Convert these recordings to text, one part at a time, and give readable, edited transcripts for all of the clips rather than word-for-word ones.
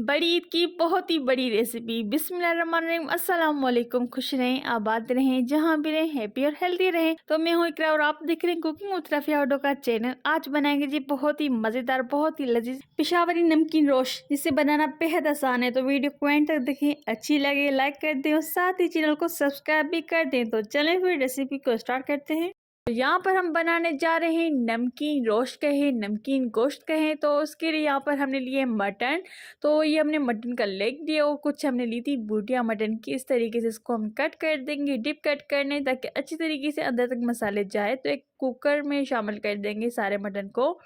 बड़ी ईद की बहुत ही बड़ी रेसिपी। बिस्मिल्लाहिर्रहमानिर्रहीम। अस्सलाम वालेकुम। खुश रहें, आबाद रहें, जहाँ भी रहें, हैप्पी और हेल्दी रहें। तो मैं हूँ इकरा और आप देख रहे हैं कुकिंग विद रफिया ऑडो का चैनल। आज बनाएंगे जी बहुत ही मज़ेदार, बहुत ही लजीज पिशावरी नमकीन रोस्ट, जिसे बनाना बेहद आसान है। तो वीडियो को एंड तक देखें, अच्छी लगे लाइक कर दें और साथ ही चैनल को सब्सक्राइब भी कर दें। तो चलें फिर रेसिपी को स्टार्ट करते हैं। तो यहाँ पर हम बनाने जा रहे हैं नमकीन रोस्ट कहें, नमकीन गोश्त कहें। तो उसके लिए यहाँ पर हमने लिए मटन। तो ये हमने मटन का लेग दिया और कुछ हमने ली थी बूटियाँ मटन की। इस तरीके से इसको हम कट कर देंगे, डिप कट करने, ताकि अच्छी तरीके से अंदर तक मसाले जाए। तो एक कुकर में शामिल कर देंगे सारे मटन को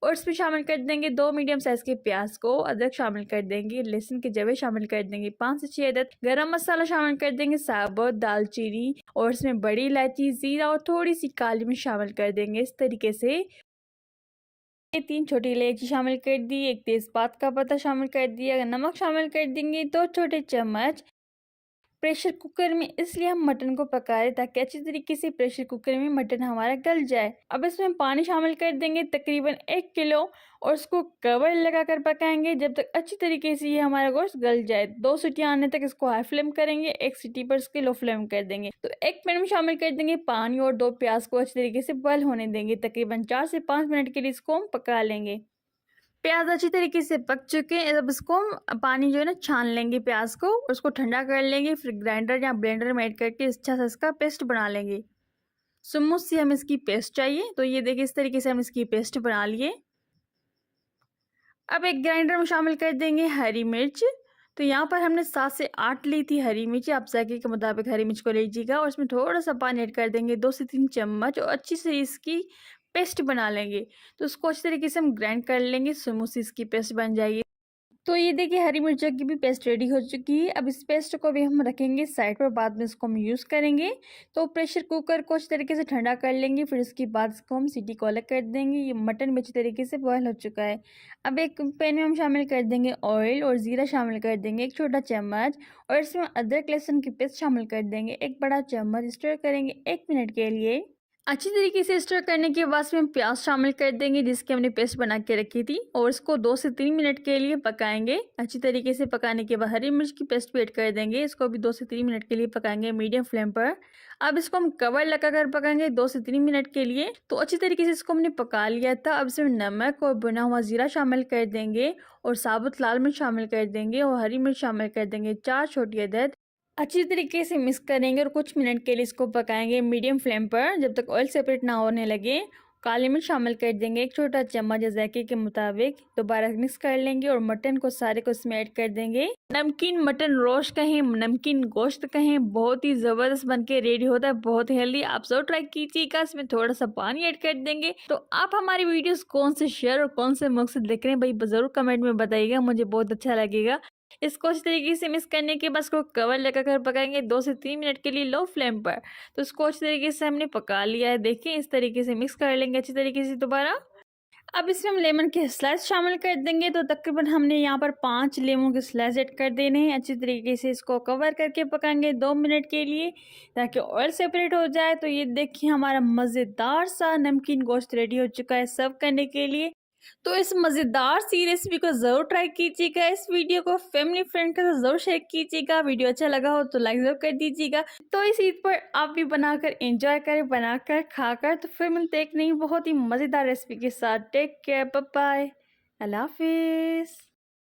और इसमें शामिल कर देंगे 2 मीडियम साइज़ के प्याज को, अदरक शामिल कर देंगे, लहसुन के जवे शामिल कर देंगे 5 से 6 अदद, गरम मसाला शामिल कर देंगे, साबुत दालचीनी और इसमें बड़ी इलायची, ज़ीरा और थोड़ी सी काली मिर्च शामिल कर देंगे। इस तरीके से 3 छोटी इलायची शामिल कर दी, एक तेज़पात का पत्ता शामिल कर दिया, नमक शामिल कर देंगे 2 छोटे चम्मच। प्रेशर कुकर में इसलिए हम मटन को पका रहे ताकि अच्छी तरीके से प्रेशर कुकर में मटन हमारा गल जाए। अब इसमें पानी शामिल कर देंगे तकरीबन 1 किलो और उसको कवर लगाकर पकाएंगे जब तक अच्छी तरीके से ये हमारा गोश्त गल जाए। 2 सीटियां आने तक इसको हाई फ्लेम करेंगे, 1 सीटी पर इसके लो फ्लेम कर देंगे। तो एक पैन में शामिल कर देंगे पानी और 2 प्याज को अच्छी तरीके से बॉयल होने देंगे। तकरीबन 4 से 5 मिनट के लिए इसको हम पका लेंगे। प्याज अच्छी तरीके से पक चुके हैं। अब इसको हम पानी जो है ना छान लेंगे प्याज को, उसको ठंडा कर लेंगे, फिर ग्राइंडर या ब्लेंडर में ऐड करके अच्छा सा इसका पेस्ट बना लेंगे। स्मूथ सी हमें इसकी पेस्ट चाहिए। तो ये देखिए इस तरीके से हम इसकी पेस्ट बना लिए। अब एक ग्राइंडर में शामिल कर देंगे हरी मिर्च। तो यहाँ पर हमने 7 से 8 ली थी हरी मिर्च, आप जायके के मुताबिक हरी मिर्च को लीजिएगा और इसमें थोड़ा सा पानी ऐड कर देंगे 2 से 3 चम्मच और अच्छी से इसकी पेस्ट बना लेंगे। तो उसको अच्छी तरीके से हम ग्राइंड कर लेंगे, स्मूथ सी इसकी पेस्ट बन जाएगी। तो ये देखिए हरी मिर्चों की भी पेस्ट रेडी हो चुकी है। अब इस पेस्ट को भी हम रखेंगे साइड पर, बाद में इसको हम यूज़ करेंगे। तो प्रेशर कुकर को अच्छी तरीके से ठंडा कर लेंगे, फिर उसके बाद इसको हम सीटी को अलग कर देंगे। ये मटन भी अच्छी तरीके से बॉयल हो चुका है। अब एक पैन में हम शामिल कर देंगे ऑयल और ज़ीरा शामिल कर देंगे 1 छोटा चम्मच और इसमें अदरक लहसुन की पेस्ट शामिल कर देंगे 1 बड़ा चम्मच। स्टर करेंगे 1 मिनट के लिए। अच्छी तरीके से स्टर करने के बाद इसमें प्याज शामिल कर देंगे जिसकी हमने पेस्ट बना के रखी थी और इसको 2 से 3 मिनट के लिए पकाएंगे। अच्छी तरीके से पकाने के बाद हरी मिर्च की पेस्ट भी ऐड कर देंगे, इसको भी 2 से 3 मिनट के लिए पकाएंगे मीडियम फ्लेम पर। अब इसको हम कवर लगाकर पकाएंगे 2 से 3 मिनट के लिए। तो अच्छी तरीके से इसको हमने पका लिया था। अब इसमें नमक और भुना हुआ जीरा शामिल कर देंगे और साबुत लाल मिर्च शामिल कर देंगे और हरी मिर्च शामिल कर देंगे 4 छोटी अदद। अच्छी तरीके से मिक्स करेंगे और कुछ मिनट के लिए इसको पकाएंगे मीडियम फ्लेम पर जब तक ऑयल सेपरेट ना होने लगे। काली मिर्च शामिल कर देंगे 1 छोटा चम्मच जायके के मुताबिक। दोबारा मिक्स कर लेंगे और मटन को सारे को इसमें ऐड कर देंगे। नमकीन मटन रोस्ट कहें, नमकीन गोश्त कहें, बहुत ही ज़बरदस्त बनके रेडी होता है, बहुत हेल्दी। आप जरूर ट्राई कीजिएगा। इसमें थोड़ा सा पानी ऐड कर देंगे। तो आप हमारी वीडियोस कौन से शेयर और कौन से मुल्क से देख रहे हैं भाई ज़रूर कमेंट में बताइएगा, मुझे बहुत अच्छा लगेगा। इसको इस तरीके से मिक्स करने के बाद इसको कवर लगाकर पकाएंगे 2 से 3 मिनट के लिए लो फ्लेम पर। तो इसको अच्छी तरीके से हमने पका लिया है। देखिए इस तरीके से मिक्स कर लेंगे अच्छी तरीके से दोबारा। अब इसमें हम लेमन के स्लाइस शामिल कर देंगे। तो तकरीबन हमने यहाँ पर 5 लेमन के स्लाइस ऐड कर देने हैं। अच्छी तरीके से इसको कवर करके पकाएंगे 2 मिनट के लिए ताकि ऑयल सेपरेट हो जाए। तो ये देखिए हमारा मज़ेदार सा नमकीन गोश्त रेडी हो चुका है सर्व करने के लिए। तो इस मज़ेदार सी रेसिपी को ज़रूर ट्राई कीजिएगा। इस वीडियो को फैमिली फ्रेंड के साथ ज़रूर शेयर कीजिएगा। वीडियो अच्छा लगा हो तो लाइक ज़रूर कर दीजिएगा। तो इस ईद पर आप भी बनाकर एंजॉय करें, बनाकर खाकर। तो फिर मिलते एक नई बहुत ही मज़ेदार रेसिपी के साथ। टेक केयर, बाय बाय, अल्लाह हाफिज़।